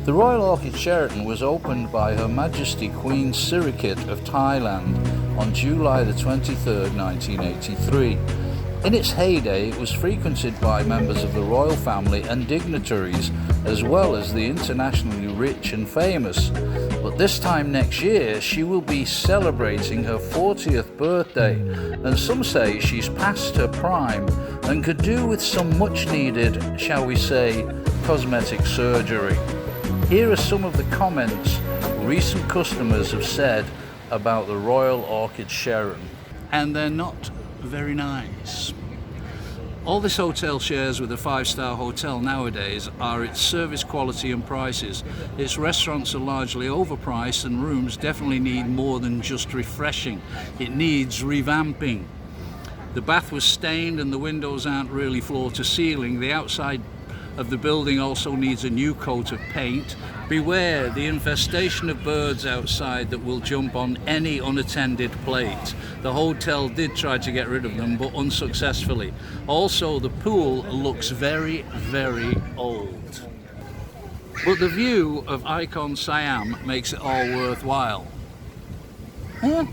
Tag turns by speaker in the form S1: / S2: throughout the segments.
S1: The Royal Orchid Sheraton was opened by Her Majesty Queen Sirikit of Thailand on July the 23rd, 1983. In its heyday, it was frequented by members of the royal family and dignitaries, as well as the internationally rich and famous. But this time next year, she will be celebrating her 40th birthday, and some say she's past her prime and could do with some much needed, shall we say, cosmetic surgery. Here are some of the comments recent customers have said about the Royal Orchid Sheraton, and they're not very nice. All this hotel shares with a five-star hotel nowadays are its service quality and prices. Its restaurants are largely overpriced and rooms definitely need more than just refreshing. It needs revamping. The bath was stained and the windows aren't really floor to ceiling. The outside of the building also needs a new coat of paint. Beware the infestation of birds outside that will jump on any unattended plate. The hotel did try to get rid of them, but unsuccessfully. Also, the pool looks very, very old. But the view of Icon Siam makes it all worthwhile. Huh?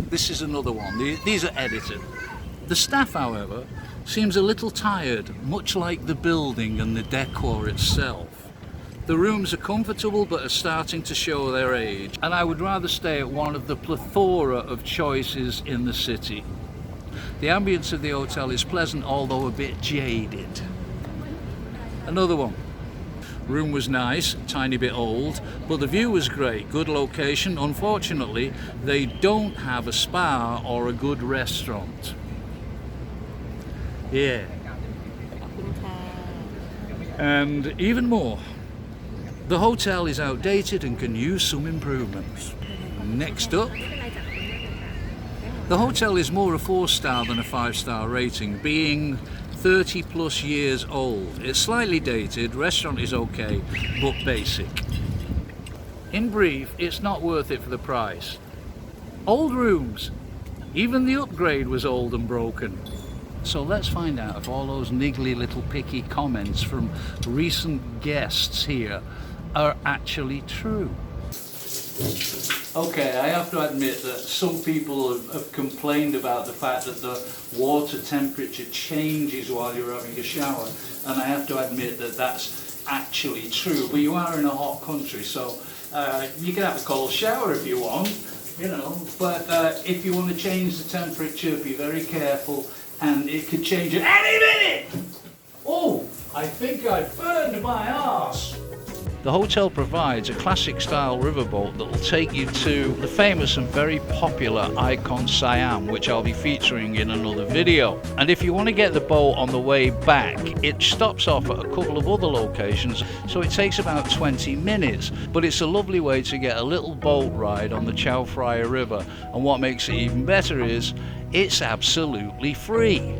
S1: This is another one. These are edited. The staff, however, seems a little tired, much like the building and the decor itself. The rooms are comfortable but are starting to show their age, and I would rather stay at one of the plethora of choices in the city. The ambience of the hotel is pleasant, although a bit jaded. Another one. Room was nice, tiny bit old, but the view was great, good location. Unfortunately, they don't have a spa or a good restaurant. Yeah. And even more. The hotel is outdated and can use some improvements. Next up. The hotel is more a 4-star than a 5-star rating, being 30 plus years old. It's slightly dated, restaurant is okay, but basic. In brief, it's not worth it for the price. Old rooms. Even the upgrade was old and broken. So let's find out if all those niggly little picky comments from recent guests here are actually true. Okay, I have to admit that some people have complained about the fact that the water temperature changes while you're having a shower, and I have to admit that that's actually true. But you are in a hot country, so you can have a cold shower if you want, you know, but if you want to change the temperature, be very careful, and it could change at any minute! Oh, I think I burned my arse! The hotel provides a classic style riverboat that will take you to the famous and very popular Icon Siam, which I'll be featuring in another video. And if you want to get the boat on the way back, it stops off at a couple of other locations, so it takes about 20 minutes. But it's a lovely way to get a little boat ride on the Chao Phraya River, and what makes it even better is it's absolutely free.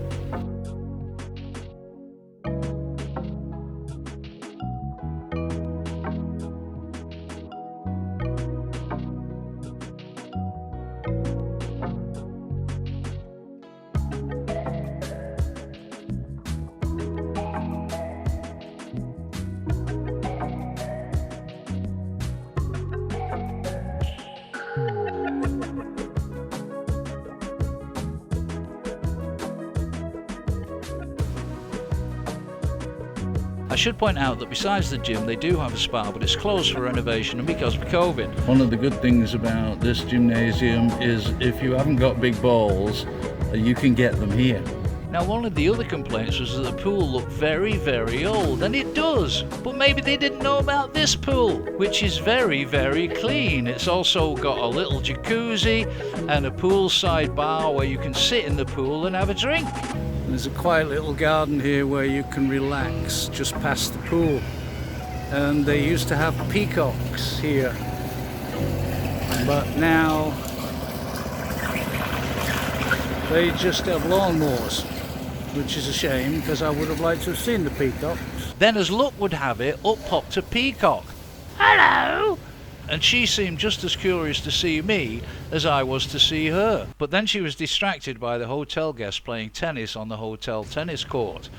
S1: I should point out that besides the gym, they do have a spa, but it's closed for renovation and because of COVID. One of the good things about this gymnasium is if you haven't got big balls, you can get them here. Now, one of the other complaints was that the pool looked very, very old, and it does, but maybe they didn't know about this pool, which is very, very clean. It's also got a little jacuzzi and a poolside bar where you can sit in the pool and have a drink. There's a quiet little garden here where you can relax just past the pool. And they used to have peacocks here, but now they just have lawnmowers, which is a shame because I would have liked to have seen the peacocks. Then, as luck would have it, up popped a peacock. Hello! And she seemed just as curious to see me as I was to see her. But then she was distracted by the hotel guests playing tennis on the hotel tennis court,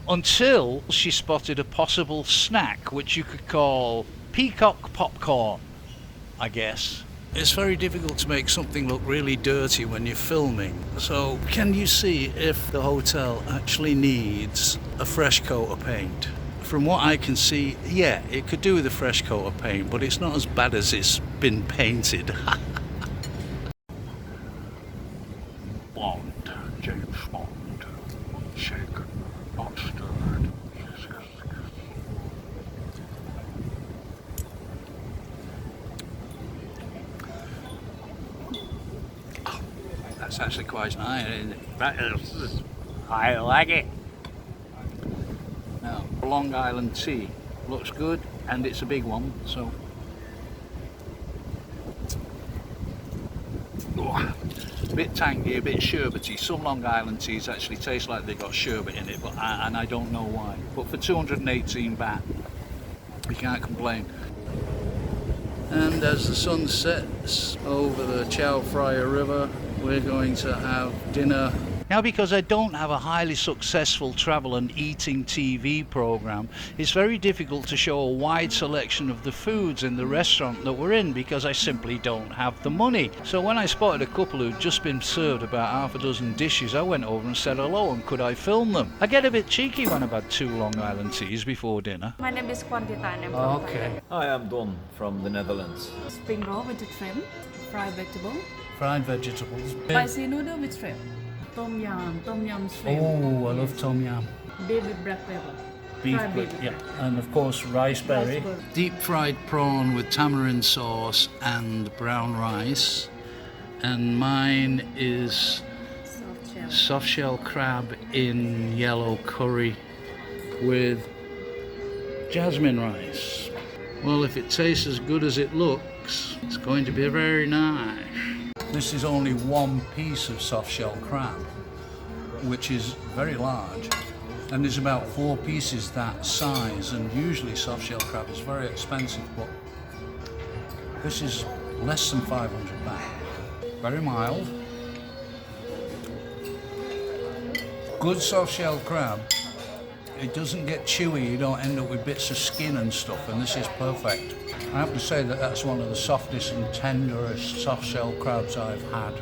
S1: until she spotted a possible snack, which you could call
S2: peacock popcorn, I guess.
S1: It's very difficult to make something look really dirty when you're filming. So can you see if the hotel actually needs a fresh coat of paint? From what I can see, yeah, it could do with a fresh coat of paint, but it's not as bad as it's been painted. Bond, James Bond, shaken, not stirred. Oh, that's actually quite nice, isn't it?
S2: I like it.
S1: Now, Long Island tea looks good, and it's a big one, so. Oh, a bit tangy, a bit sherbety. Some Long Island teas actually taste like they've got sherbet in it, and I don't know why. But for 218 baht, you can't complain. And as the sun sets over the Chao Phraya River, we're going to have dinner.
S2: Now, because I don't have a highly successful travel and eating TV program, it's very difficult to show a wide selection of the foods in the restaurant that we're in because I simply don't have the money. So when I spotted a couple who'd just been served about half a dozen dishes, I went over and said hello and could I film them. I get a bit cheeky when I've had 2 Long Island teas before dinner.
S3: My name is Quantita and I'm from
S1: Okay.
S4: Hi, I'm Don from the Netherlands.
S3: spring roll with the shrimp, fried vegetable,
S1: Fried vegetables.
S3: spicy noodle with shrimp, tom yum shrimp,
S1: Oh, I love tom yum.
S3: baby black pepper,
S1: Beef,
S3: fried baby
S1: yeah,
S3: black.
S1: and of course riceberry.
S3: Riceberry.
S1: Deep fried prawn with tamarind sauce and brown rice. And mine is
S3: Soft shell.
S1: soft shell crab in yellow curry with jasmine rice. Well, if it tastes as good as it looks, it's going to be very nice. This is only one piece of soft shell crab, which is very large, and there's about 4 pieces that size, and usually soft shell crab is very expensive, but this is less than 500 baht. Very mild. Good soft shell crab. It doesn't get chewy, you don't end up with bits of skin and stuff, and this is perfect. I have to say that that's one of the softest and tenderest soft shell crabs I've had.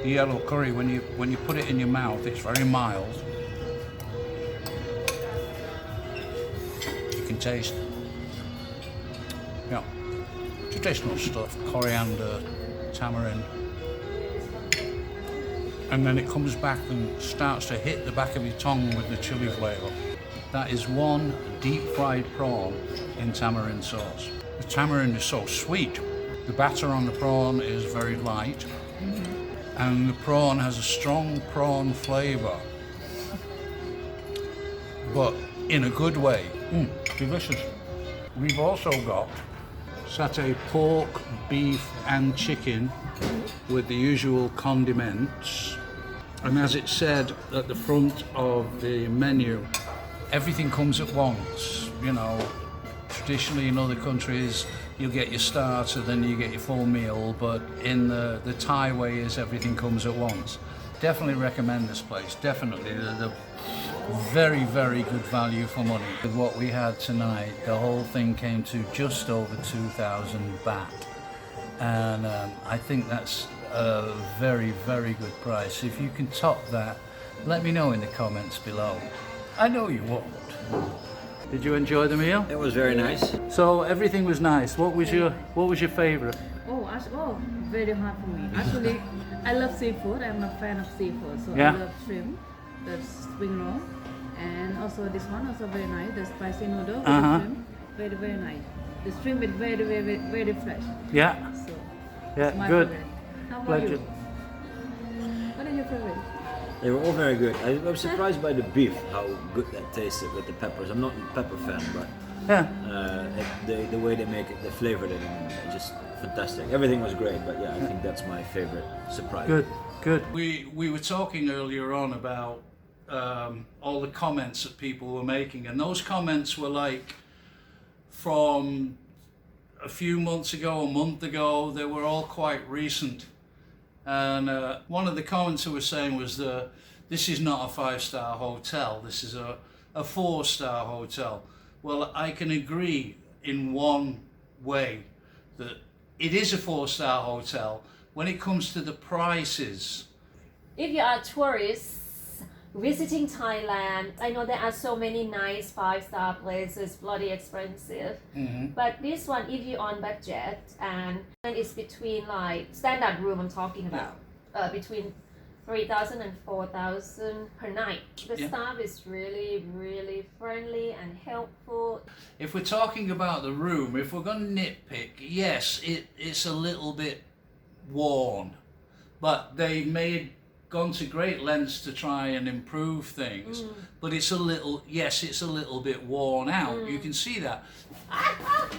S1: The yellow curry, when you put it in your mouth, it's very mild. You can taste, yeah, traditional stuff, coriander, tamarind. And then it comes back and starts to hit the back of your tongue with the chili flavour. That is one deep fried prawn in tamarind sauce. The tamarind is so sweet. The batter on the prawn is very light, and the prawn has a strong prawn flavour, but in a good way. Delicious. We've also got satay pork, beef and chicken with the usual condiments. And as it said at the front of the menu, everything comes at once. You know, traditionally in other countries you'll get your starter, then you get your full meal, but in the Thai way is everything comes at once. Definitely recommend this place, definitely. The very, very good value for money. With what we had tonight, the whole thing came to just over 2,000 baht. And I think that's a very, very good price. If you can top that, let me know in the comments below. I know you won't. Did you enjoy the meal?
S4: It was very nice.
S1: So everything was nice. What was your favorite?
S3: Oh, very hard for me. Actually, I love seafood. I'm a fan of seafood, so
S1: Yeah.
S3: I love shrimp, the spring roll, and also this one also very nice. The spicy noodle with the shrimp, very, very nice. The shrimp is very, very, very fresh.
S1: Yeah.
S3: So
S1: Yeah,
S3: it's my
S1: good.
S3: favorite. How about
S1: Pleasure.
S3: you? What is your favorite?
S4: They were all very good. I was surprised by the beef, how good that tasted with the peppers. I'm not a pepper fan, but
S1: Yeah.
S4: the way they make it, they flavored it, and just fantastic. Everything was great, but yeah, I think that's my favorite surprise.
S1: Good, good. We were talking earlier on about all the comments that people were making, and those comments were like from a few months ago, a month ago. They were all quite recent. And one of the comments who was saying was this is not a 5-star hotel, this is a 4-star hotel. Well, I can agree in one
S2: way that it is a 4-star hotel when it comes to the prices.
S5: If you are tourists visiting Thailand, I know there are so many nice 5-star places, bloody expensive. But this one, if you're on budget, and it's between like standard room I'm talking about, between 3,000 and 4,000 per night. The staff is really, really friendly and helpful.
S2: If we're talking about the room, if we're going to nitpick, yes, it's a little bit worn, but they gone to great lengths to try and improve things, but it's a little, yes, it's a little bit worn out. You can see that.
S5: I can't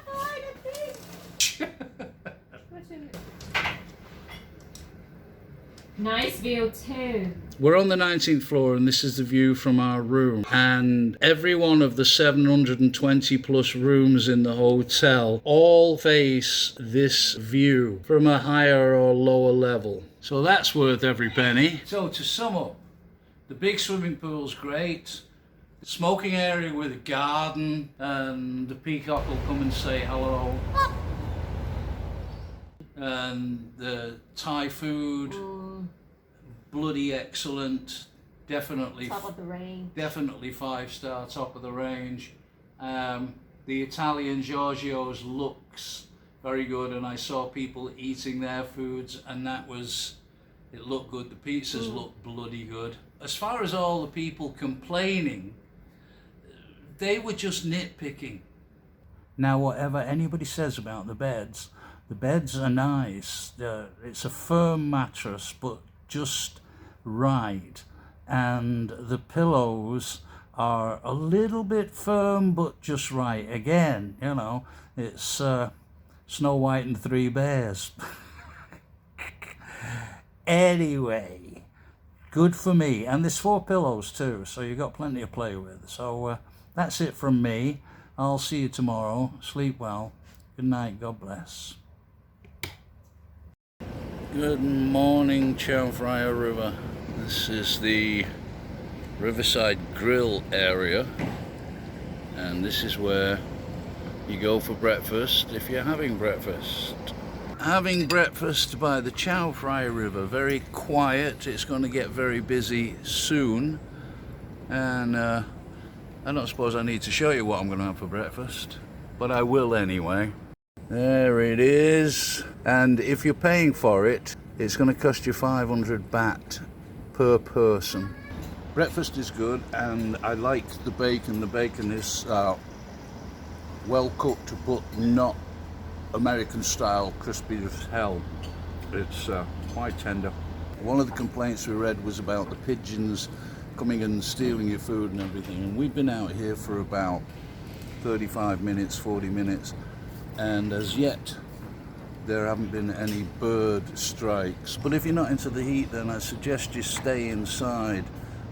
S5: find a thing. Nice view too.
S2: We're on the 19th floor and this is the view from our room, and every one of the 720 plus rooms in the hotel all face this view from a higher or lower level. So that's worth every penny. So to sum up, the big swimming pool's great, the smoking area with a garden, and the peacock will come and say hello. And the Thai food, bloody excellent, definitely
S5: Top of the range.
S2: definitely 5-star, top of the range. The Italian Giorgio's looks very good, and I saw people eating their foods, and it looked good. The pizzas looked bloody good. As far as all the people complaining, they were just nitpicking. Now, whatever anybody says about the beds are nice. It's a firm mattress, but just right. And the pillows are a little bit firm, but just right. Again, you know, it's Snow White and 3 Bears. Anyway, good for me. And there's 4 pillows too, so you've got plenty to play with. So that's it from me. I'll see you tomorrow. Sleep well. Good night. God bless. Good morning, Chao Phraya River. This is the Riverside Grill area, and this is where you go for breakfast if you're having breakfast. Having breakfast by the Chao Phraya River, very quiet. It's going to get very busy soon, and I don't suppose I need to show you what I'm going to have for breakfast, but I will anyway. There it is, and if you're paying for it, it's going to cost you 500 baht per person. Breakfast is good, and I like the bacon. The bacon is well cooked, but not American style crispy as hell. It's quite tender. One of the complaints we read was about the pigeons coming and stealing your food and everything, and we've been out here for about 35 minutes, 40 minutes, and as yet there haven't been any bird strikes. But if you're not into the heat, then I suggest you stay inside,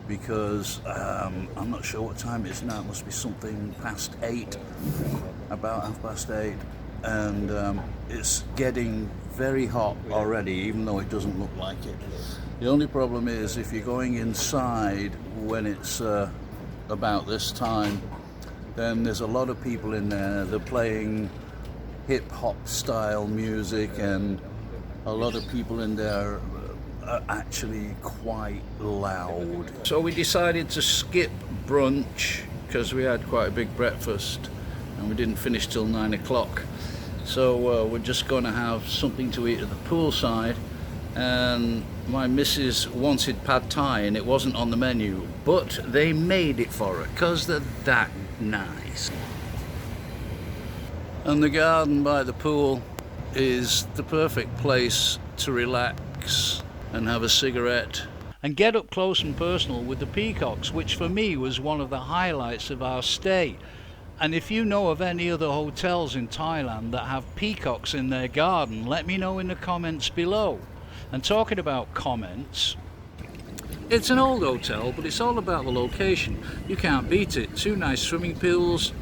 S2: because I'm not sure what time it is now. It must be something past 8, about 8:30, and it's getting very hot already, even though it doesn't look like it. The only problem is if you're going inside when it's about this time, then there's a lot of people in there. They're playing hip-hop style music, and a lot of people in there are actually quite loud. So we decided to skip brunch because we had quite a big breakfast and we didn't finish till 9 o'clock. So we're just going to have something to eat at the poolside, and my missus wanted pad thai and it wasn't on the menu, but they made it for her because they're that nice. And the garden by the pool is the perfect place to relax and have a cigarette and get up close and personal with the peacocks, which for me was one of the highlights of our stay. And if you know of any other hotels in Thailand that have peacocks in their garden, let me know in the comments below. And talking about comments, it's an old hotel, but it's all about the location. You can't beat it. 2 nice swimming pools.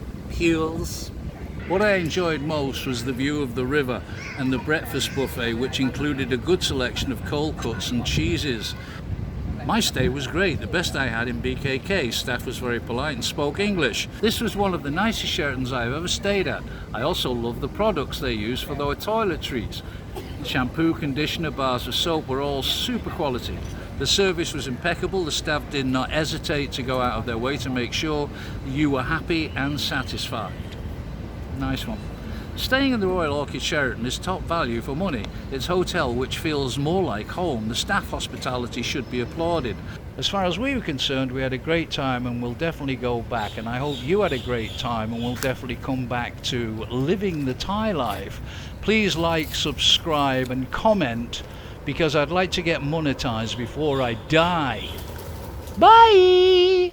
S2: What I enjoyed most was the view of the river and the breakfast buffet, which included a good selection of cold cuts and cheeses.
S1: My stay was great, the best I had in BKK. Staff was very polite and spoke English. This was one of the nicest Sheratons I've ever stayed at. I also love the products they use for their toiletries. Shampoo, conditioner, bars of soap were all super quality. The service was impeccable. The staff did not hesitate to go out of their way to make sure you were happy and satisfied. Nice one. Staying in the Royal Orchid Sheraton is top value for money. It's a hotel which feels more like home. The staff hospitality should be applauded.
S2: As far as we were concerned, we had a great time and we'll definitely go back, and I hope you had a great time and we'll definitely come back to living the Thai life. Please like, subscribe and comment, because I'd like to get monetized before I die. Bye!